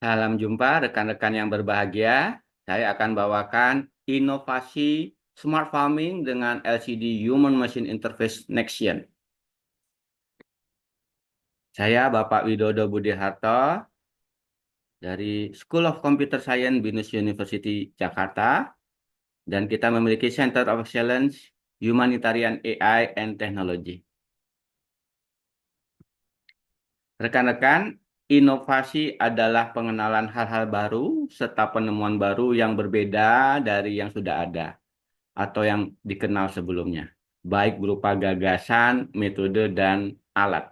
Salam jumpa rekan-rekan yang berbahagia. Saya akan bawakan inovasi smart farming dengan LCD Human Machine Interface Next-Gen. Saya Bapak Widodo Budiharto dari School of Computer Science BINUS University Jakarta, dan kita memiliki Center of Excellence Humanitarian AI and Technology. Rekan-rekan, inovasi adalah pengenalan hal-hal baru serta penemuan baru yang berbeda dari yang sudah ada atau yang dikenal sebelumnya, baik berupa gagasan, metode, dan alat.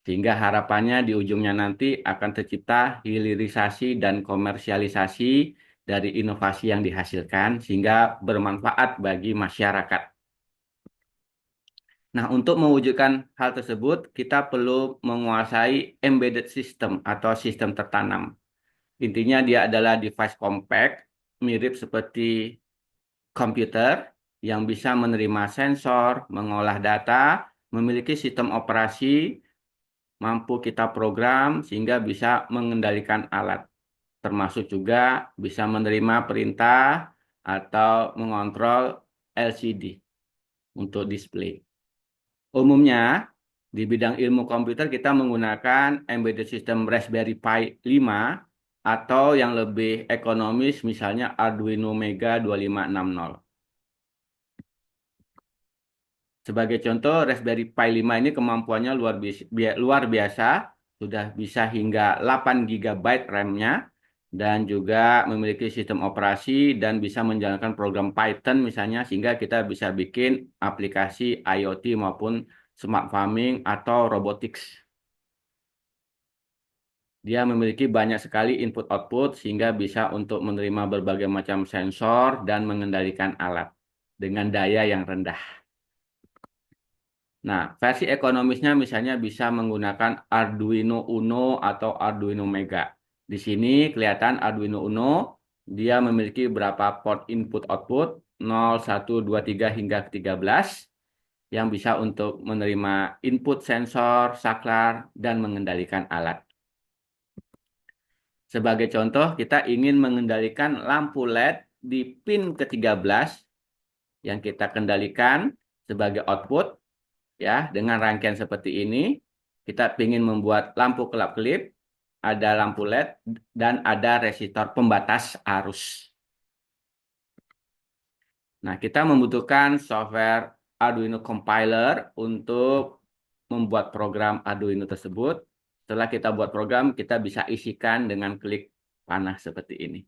Sehingga harapannya di ujungnya nanti akan tercipta hilirisasi dan komersialisasi dari inovasi yang dihasilkan sehingga bermanfaat bagi masyarakat. Nah, untuk mewujudkan hal tersebut, kita perlu menguasai embedded system atau sistem tertanam. Intinya dia adalah device compact, mirip seperti komputer yang bisa menerima sensor, mengolah data, memiliki sistem operasi, mampu kita program sehingga bisa mengendalikan alat, termasuk juga bisa menerima perintah atau mengontrol LCD untuk display. Umumnya, di bidang ilmu komputer kita menggunakan embedded system Raspberry Pi 5 atau yang lebih ekonomis misalnya Arduino Mega 2560. Sebagai contoh, Raspberry Pi 5 ini kemampuannya luar biasa, sudah bisa hingga 8 GB RAM-nya, dan juga memiliki sistem operasi dan bisa menjalankan program Python misalnya, sehingga kita bisa bikin aplikasi IoT maupun smart farming atau robotics. Dia memiliki banyak sekali input-output sehingga bisa untuk menerima berbagai macam sensor dan mengendalikan alat dengan daya yang rendah. Nah, versi ekonomisnya misalnya bisa menggunakan Arduino Uno atau Arduino Mega. Di sini kelihatan Arduino Uno, dia memiliki berapa port input-output, 0, 1, 2, 3 hingga 13, yang bisa untuk menerima input sensor, saklar, dan mengendalikan alat. Sebagai contoh, kita ingin mengendalikan lampu LED di pin ke-13 yang kita kendalikan sebagai output. Ya, dengan rangkaian seperti ini, kita ingin membuat lampu kelap-kelip, ada lampu LED, dan ada resistor pembatas arus. Nah, kita membutuhkan software Arduino Compiler untuk membuat program Arduino tersebut. Setelah kita buat program, kita bisa isikan dengan klik panah seperti ini.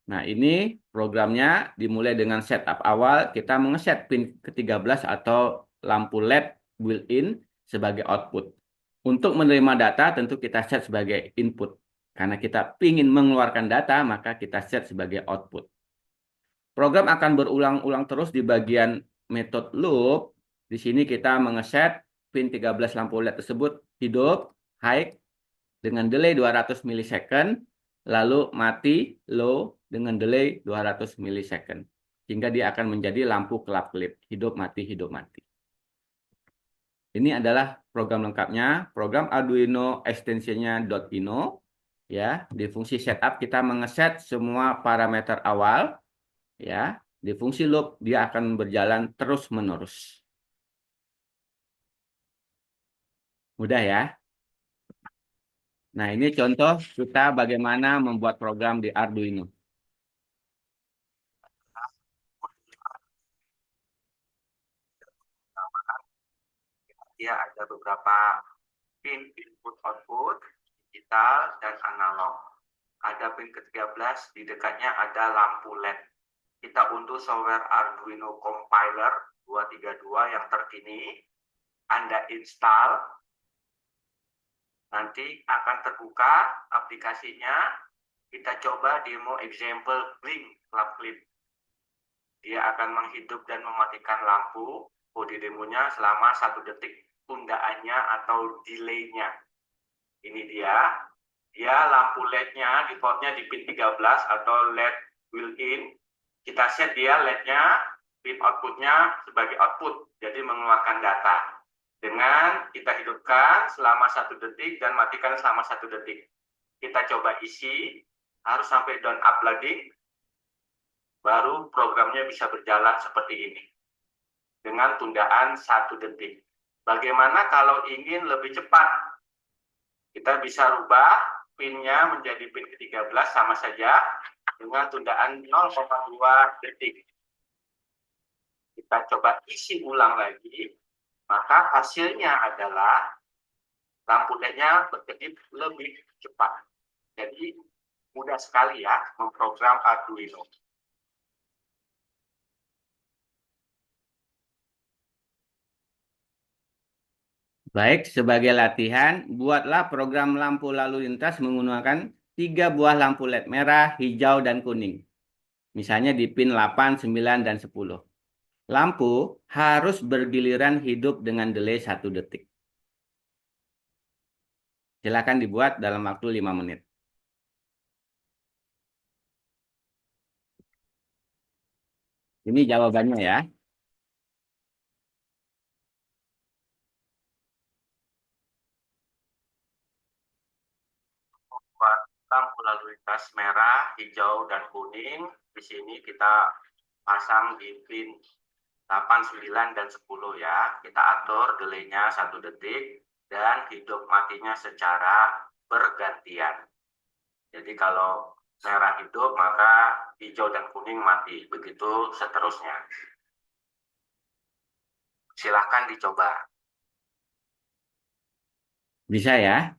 Nah, ini programnya dimulai dengan setup awal. Kita mengeset pin ke-13 atau lampu LED built-in sebagai output. Untuk menerima data, tentu kita set sebagai input. Karena kita ingin mengeluarkan data, maka kita set sebagai output. Program akan berulang-ulang terus di bagian method loop. Di sini kita mengeset pin 13 lampu LED tersebut hidup, high, dengan delay 200 milisecond, lalu mati, low, dengan delay 200 milisecond. Sehingga dia akan menjadi lampu kelap-kelip, hidup, mati, hidup, mati. Ini adalah program lengkapnya, program Arduino extensionnya .ino. Ya, di fungsi setup kita mengeset semua parameter awal. Ya, di fungsi loop dia akan berjalan terus-menerus. Mudah ya. Nah, ini contoh kita bagaimana membuat program di Arduino. Dia ada beberapa pin input output digital dan analog. Ada pin ke-13, di dekatnya ada lampu LED. Kita unduh software Arduino Compiler 232 yang terkini. Anda install, nanti akan terbuka aplikasinya. Kita coba demo example Blink Club Clip. Dia akan menghidup dan mematikan lampu. Kode demonya selama 1 detik tundaannya atau delay-nya. Ini dia lampu LED-nya, default-nya di pin 13 atau LED built-in. Kita set dia LED-nya, pin output-nya sebagai output, jadi mengeluarkan data. Dengan kita hidupkan selama 1 detik dan matikan selama 1 detik. kita coba isi, harus sampai down up lagi, baru programnya bisa berjalan seperti ini. Dengan tundaan 1 detik. Bagaimana kalau ingin lebih cepat? Kita bisa rubah pinnya menjadi pin ke-13 sama saja dengan tundaan 0,2 detik. Kita coba isi ulang lagi, maka hasilnya adalah lampu LED-nya berkedip lebih cepat. Jadi mudah sekali ya memprogram Arduino. Baik, sebagai latihan, buatlah program lampu lalu lintas menggunakan 3 buah lampu LED merah, hijau, dan kuning. Misalnya di pin 8, 9, dan 10. Lampu harus bergiliran hidup dengan delay 1 detik. Silakan dibuat dalam waktu 5 menit. Ini jawabannya ya. Buat lampu lalu lintas merah, hijau, dan kuning, di sini kita pasang di pin 8, 9, dan 10 ya. Kita atur delay-nya 1 detik dan hidup matinya secara bergantian. Jadi kalau merah hidup, maka hijau dan kuning mati. Begitu seterusnya. Silahkan dicoba. Bisa ya?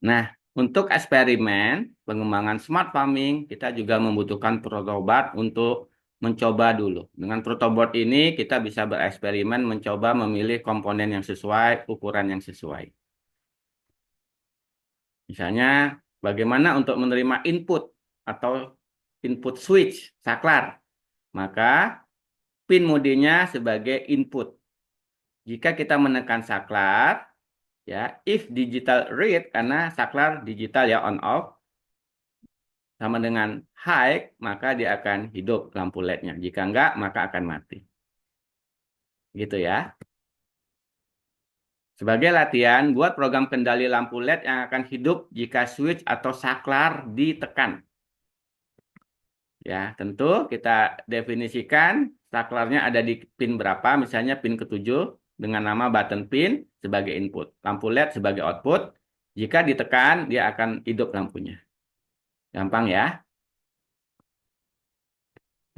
Nah, untuk eksperimen pengembangan smart farming, kita juga membutuhkan protoboard untuk mencoba dulu. Dengan protoboard ini, kita bisa bereksperimen mencoba memilih komponen yang sesuai, ukuran yang sesuai. Misalnya, bagaimana untuk menerima input atau input switch, saklar. Maka, pin modenya sebagai input. Jika kita menekan saklar, ya, if digital read, karena saklar digital ya on off, sama dengan high, maka dia akan hidup lampu LED-nya. Jika enggak, maka akan mati. Gitu ya. Sebagai latihan, buat program kendali lampu LED yang akan hidup jika switch atau saklar ditekan. Ya, tentu kita definisikan saklarnya ada di pin berapa, misalnya pin ke-7 dengan nama button pin sebagai input, lampu LED sebagai output. Jika ditekan, dia akan hidup lampunya. Gampang ya.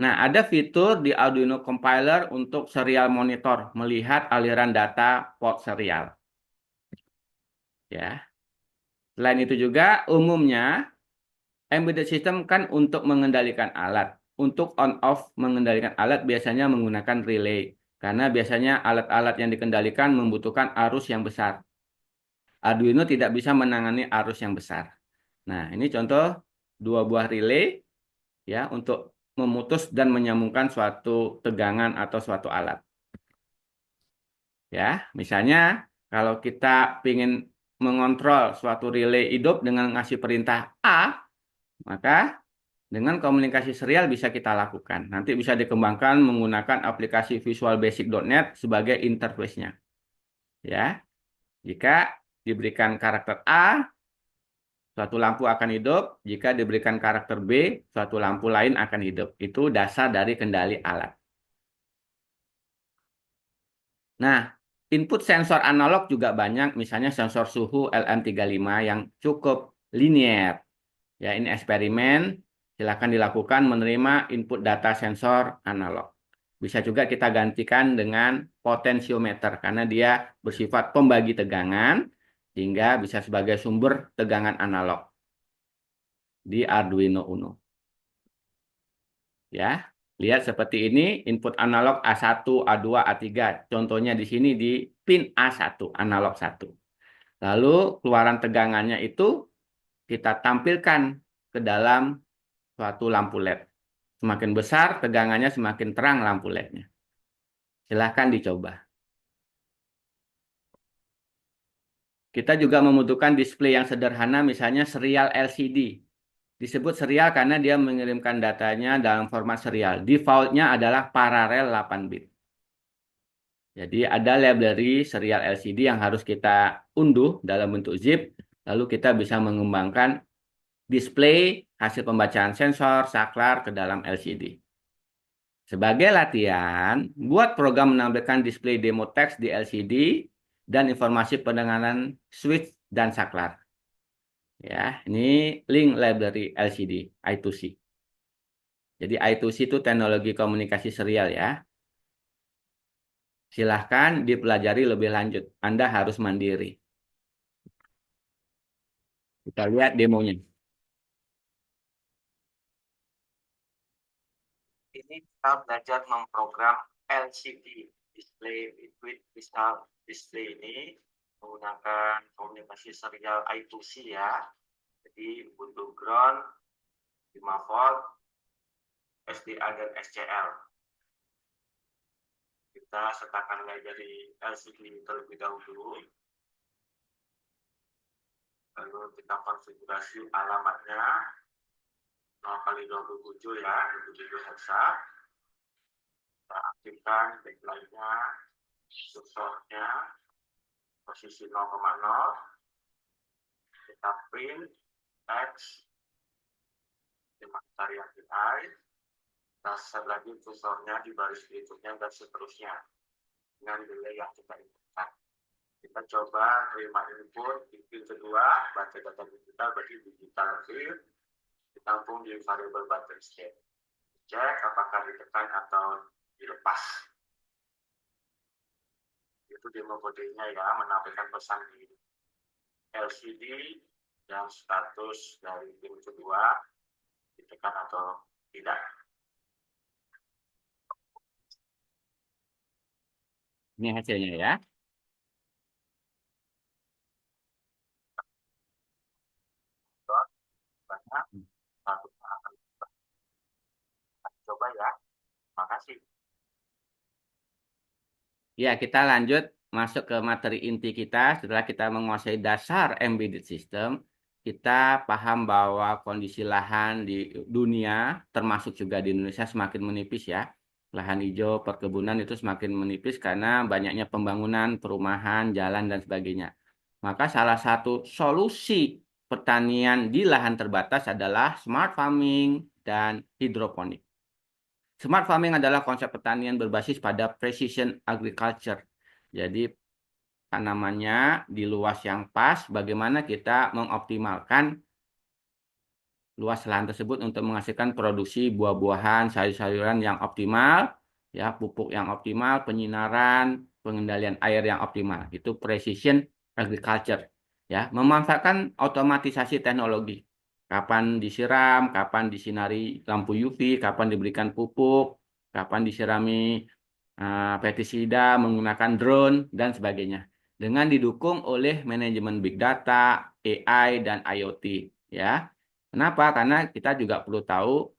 Nah, ada fitur di Arduino Compiler untuk serial monitor, melihat aliran data port serial. Ya. Selain itu juga, umumnya embedded system kan untuk mengendalikan alat. Untuk on-off mengendalikan alat biasanya menggunakan relay. Karena biasanya alat-alat yang dikendalikan membutuhkan arus yang besar. Arduino tidak bisa menangani arus yang besar. Nah, ini contoh 2 buah relay ya untuk memutus dan menyambungkan suatu tegangan atau suatu alat. Ya, misalnya kalau kita ingin mengontrol suatu relay hidup dengan ngasih perintah A, maka dengan komunikasi serial bisa kita lakukan. Nanti bisa dikembangkan menggunakan aplikasi Visual Basic.NET sebagai interface-nya. Ya, jika diberikan karakter A, suatu lampu akan hidup. Jika diberikan karakter B, suatu lampu lain akan hidup. Itu dasar dari kendali alat. Nah, input sensor analog juga banyak, misalnya sensor suhu LM35 yang cukup linier. Ya, ini eksperimen, silakan dilakukan menerima input data sensor analog. Bisa juga kita gantikan dengan potensiometer, karena dia bersifat pembagi tegangan, sehingga bisa sebagai sumber tegangan analog di Arduino Uno. Ya, lihat seperti ini, input analog A1, A2, A3. Contohnya di sini di pin A1, analog 1. Lalu keluaran tegangannya itu kita tampilkan ke dalam suatu lampu LED. Semakin besar tegangannya, semakin terang lampu LED-nya. Silahkan dicoba. Kita juga membutuhkan display yang sederhana, misalnya serial LCD. Disebut serial karena dia mengirimkan datanya dalam format serial. Defaultnya adalah paralel 8 bit. Jadi ada library serial LCD yang harus kita unduh dalam bentuk zip, lalu kita bisa mengembangkan display hasil pembacaan sensor, saklar ke dalam LCD. Sebagai latihan, buat program menampilkan display demo teks di LCD dan informasi pendengaran switch dan saklar. Ya, ini link library LCD I2C. Jadi I2C itu teknologi komunikasi serial ya. Silahkan dipelajari lebih lanjut. Anda harus mandiri. Kita lihat demonya. Ini kita belajar memprogram LCD display liquid crystal display ini menggunakan komunikasi serial I2C ya. Jadi untuk ground 5 volt, SDA dan SCL. Kita sertakan dari LCD terlebih dahulu. Lalu kita konfigurasi alamatnya 0x27 ya, 27 hexa. Kita aktifkan backlight-nya, kursornya, posisi 0,0. Kita print X, kita API. Kita set lagi kursornya di baris berikutnya dan seterusnya dengan delay yang kita inputkan. Kita coba terima input di pin kedua, baca data digital berarti digital field, ditampung di variable button state. Cek apakah ditekan atau dilepas. Itu demo kodenya ya, menampilkan pesan di LCD dan status dari pin kedua ditekan atau tidak. Ini hasilnya ya. Coba ya. Makasih. Ya, kita lanjut masuk ke materi inti kita. Setelah kita menguasai dasar embedded system, kita paham bahwa kondisi lahan di dunia, termasuk juga di Indonesia, semakin menipis ya. Lahan hijau, perkebunan itu semakin menipis karena banyaknya pembangunan, perumahan, jalan, dan sebagainya. Maka salah satu solusi pertanian di lahan terbatas adalah smart farming dan hidroponik. Smart farming adalah konsep pertanian berbasis pada precision agriculture. Jadi tanamannya di luas yang pas, bagaimana kita mengoptimalkan luas lahan tersebut untuk menghasilkan produksi buah-buahan, sayur-sayuran yang optimal, ya, pupuk yang optimal, penyinaran, pengendalian air yang optimal. Itu precision agriculture, ya, memanfaatkan otomatisasi teknologi. Kapan disiram, kapan disinari lampu UV, kapan diberikan pupuk, kapan disirami pestisida menggunakan drone dan sebagainya. Dengan didukung oleh manajemen big data, AI dan IoT, ya. Kenapa? Karena kita juga perlu tahu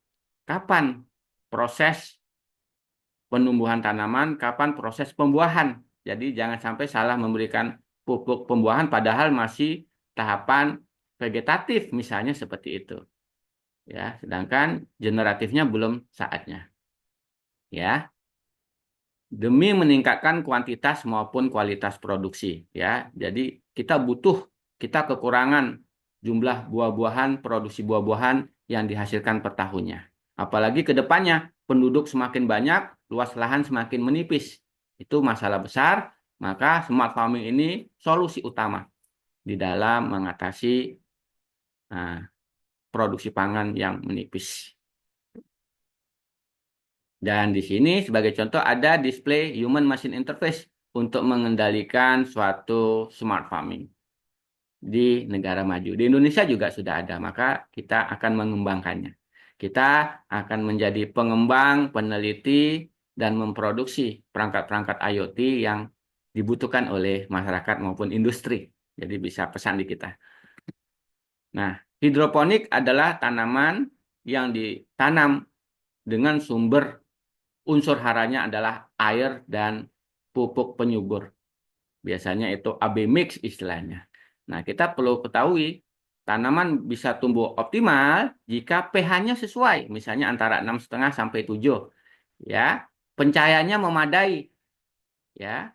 kapan proses penumbuhan tanaman, kapan proses pembuahan. Jadi jangan sampai salah memberikan pupuk pembuahan padahal masih tahapan vegetatif misalnya seperti itu. Ya, sedangkan generatifnya belum saatnya. Ya, demi meningkatkan kuantitas maupun kualitas produksi, ya. Jadi kita kekurangan jumlah buah-buahan, produksi buah-buahan yang dihasilkan per tahunnya. Apalagi ke depannya penduduk semakin banyak, luas lahan semakin menipis. Itu masalah besar, maka smart farming ini solusi utama di dalam mengatasi nah, produksi pangan yang menipis. Dan di sini sebagai contoh ada display human machine interface untuk mengendalikan suatu smart farming di negara maju. Di Indonesia juga sudah ada, maka kita akan mengembangkannya. Kita akan menjadi pengembang, peneliti, dan memproduksi perangkat-perangkat IoT yang dibutuhkan oleh masyarakat maupun industri. Jadi bisa pesan di kita. Nah, hidroponik adalah tanaman yang ditanam dengan sumber unsur haranya adalah air dan pupuk penyubur. Biasanya itu AB mix istilahnya. Nah, kita perlu ketahui tanaman bisa tumbuh optimal jika pH-nya sesuai, misalnya antara 6,5 sampai 7. Ya, pencahayaannya memadai. ya,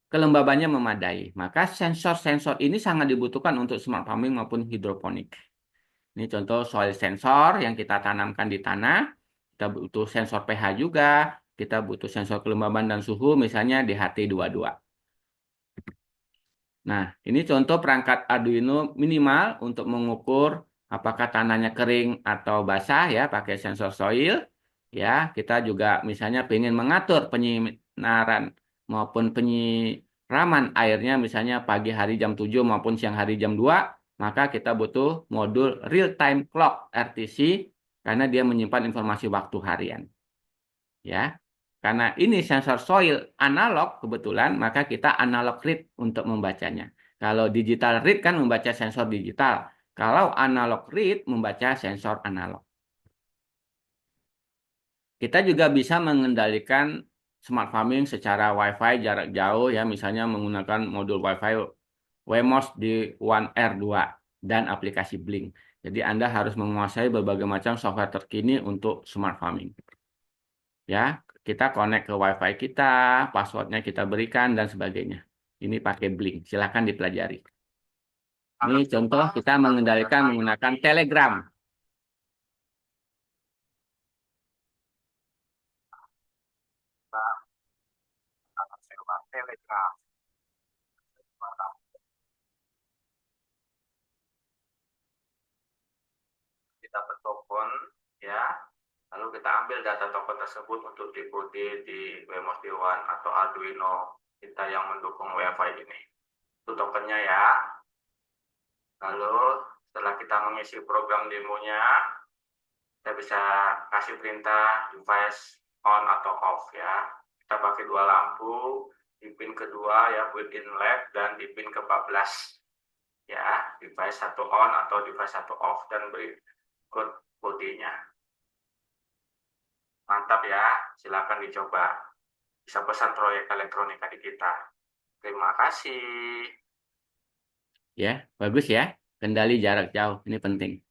kelembabannya memadai. Maka sensor-sensor ini sangat dibutuhkan untuk smart farming maupun hidroponik. Ini contoh soil sensor yang kita tanamkan di tanah. Kita butuh sensor pH juga. Kita butuh sensor kelembaban dan suhu, misalnya DHT22. Nah, ini contoh perangkat Arduino minimal untuk mengukur apakah tanahnya kering atau basah ya, pakai sensor soil. Ya, kita juga misalnya ingin mengatur penyinaran maupun penyiraman airnya misalnya pagi hari jam 7 maupun siang hari jam 2, maka kita butuh modul real time clock RTC karena dia menyimpan informasi waktu harian. Ya. Karena ini sensor soil analog kebetulan, maka kita analog read untuk membacanya. Kalau digital read kan membaca sensor digital. Kalau analog read membaca sensor analog. Kita juga bisa mengendalikan smart farming secara Wi-Fi jarak jauh ya, misalnya menggunakan modul Wi-Fi Wemos di One R2 dan aplikasi Blink. Jadi Anda harus menguasai berbagai macam software terkini untuk smart farming. Ya, kita connect ke WiFi kita, passwordnya kita berikan dan sebagainya. Ini pakai Blink, silakan dipelajari. Ini contoh kita mengendalikan menggunakan Telegram. Kita ke token, ya, lalu kita ambil data token tersebut untuk diikuti di Wemos D1 atau Arduino kita yang mendukung WiFi ini. Itu tokennya ya. Lalu setelah kita mengisi program demonya, kita bisa kasih perintah device on atau off ya. Kita pakai dua lampu, di pin kedua ya built-in LED dan di pin ke-14 ya, device satu on atau device satu off dan berikut kodenya. Mantap ya, silakan dicoba. Bisa pesan proyek elektronika di kita. Terima kasih. Ya, bagus ya. Kendali jarak jauh, ini penting.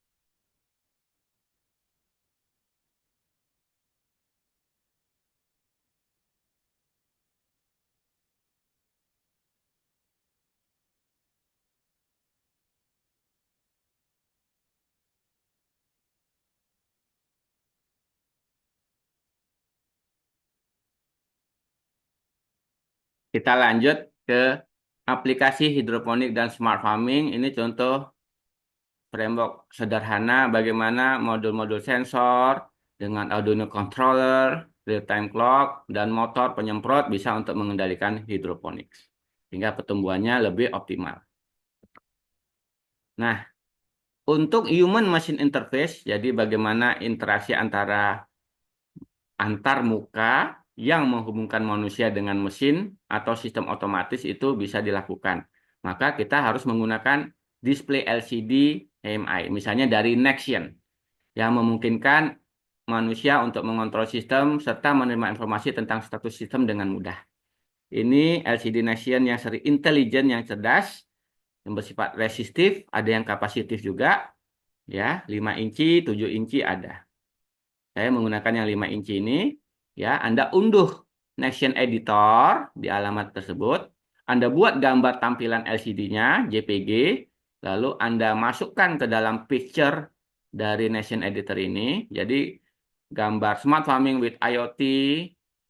Kita lanjut ke aplikasi hidroponik dan smart farming. Ini contoh framework sederhana bagaimana modul-modul sensor dengan Arduino controller, real-time clock, dan motor penyemprot bisa untuk mengendalikan hidroponik. Sehingga pertumbuhannya lebih optimal. Nah, untuk human machine interface, jadi bagaimana interaksi antar muka yang menghubungkan manusia dengan mesin atau sistem otomatis itu bisa dilakukan. Maka kita harus menggunakan display LCD HMI, misalnya dari Nexion, yang memungkinkan manusia untuk mengontrol sistem serta menerima informasi tentang status sistem dengan mudah. Ini LCD Nexion yang seri intelijen, yang cerdas, yang bersifat resistif, ada yang kapasitif juga, ya, 5 inci, 7 inci ada. Saya menggunakan yang 5 inci ini. Ya, Anda unduh Nexion Editor di alamat tersebut. Anda buat gambar tampilan LCD-nya, JPG. Lalu Anda masukkan ke dalam picture dari Nexion Editor ini. Jadi gambar Smart Farming with IoT,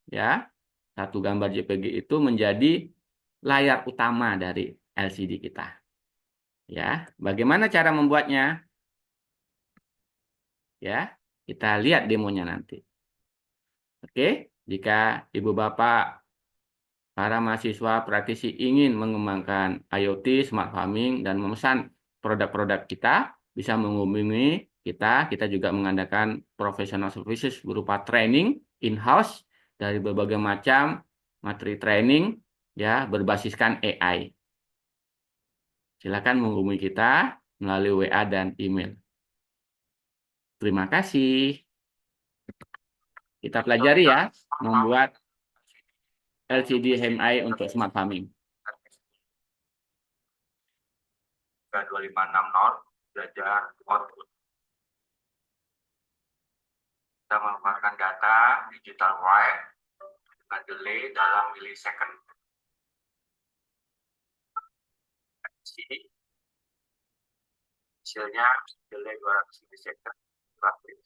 ya, satu gambar JPG itu menjadi layar utama dari LCD kita. Ya, bagaimana cara membuatnya? Ya, kita lihat demonya nanti. Oke, jika Ibu Bapak para mahasiswa praktisi ingin mengembangkan IoT, smart farming, dan memesan produk-produk kita, bisa menghubungi kita. Kita juga mengadakan professional services berupa training in-house dari berbagai macam materi training ya berbasiskan AI. Silakan menghubungi kita melalui WA dan email. Terima kasih. Kita pelajari ya membuat LCD HMI untuk smart farming. 2560 belajar output. Kita mengeluarkan data digital wire dengan delay dalam milisecond. Sini hasilnya delay 200 milisecond. Seperti itu.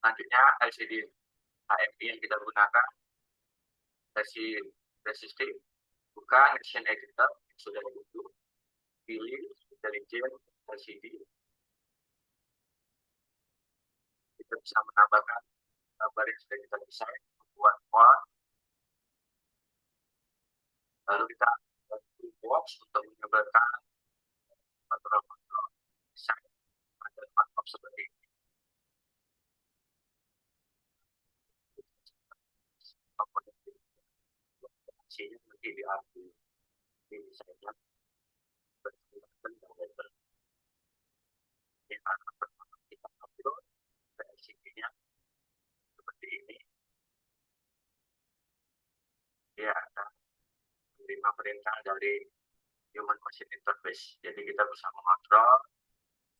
Selanjutnya LCD HMI yang kita gunakan resistif, buka nation editor yang sudah dibutuh, pilih intelligent LCD. Kita bisa menambahkan gambar yang sudah kita desain, membuat font, lalu kita box untuk menyebarkan kontrol-kontrol desain pada laptop seperti ini. Hasilnya nanti diambil di desainnya berkaitan dengan label. Kita upload LCD-nya seperti ini. Dia akan menerima perintah dari human machine interface. Jadi kita bisa mengontrol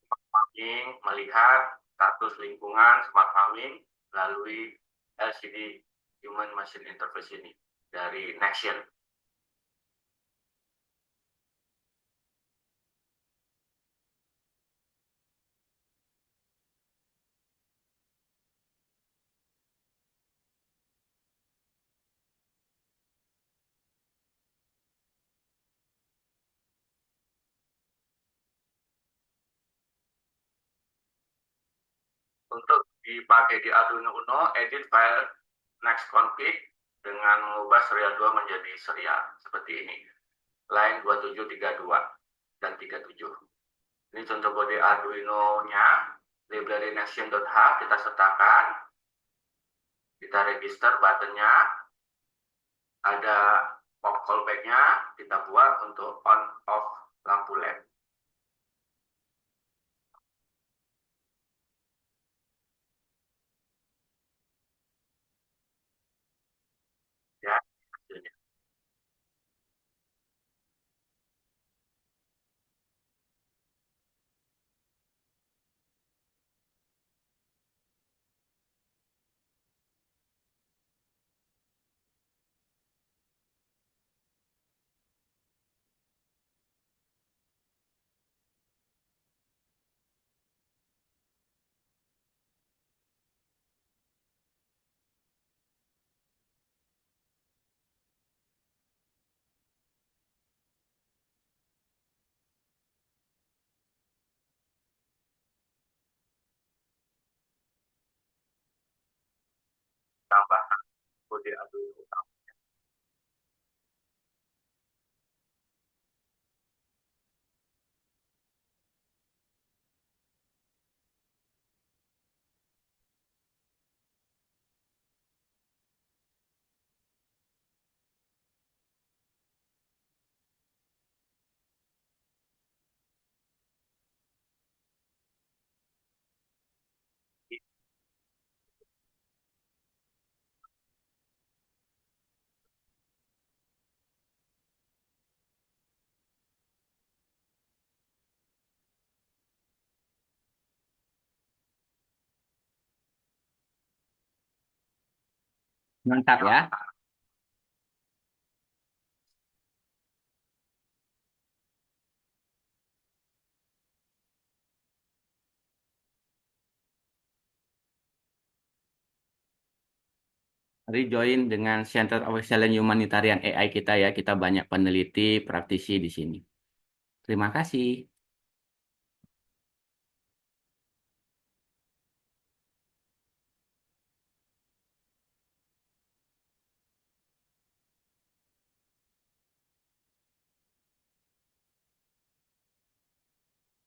smart farming, melihat status lingkungan smart farming melalui LCD human machine interface ini dari Nextion. Untuk dipakai di Arduino Uno, edit file next config dengan mengubah serial 2 menjadi serial seperti ini. Line 2732 dan 37. Ini contoh kode Arduino-nya. Library Nextion.h kita sertakan. Kita register buttonnya. Ada pop callback-nya kita buat untuk on off lampu LED. Ya, hasilnya. Tambahkan kode Arduino utama. Mantap ya. Mari join dengan Center of Excellence Humanitarian AI kita ya. Kita banyak peneliti, praktisi di sini. Terima kasih.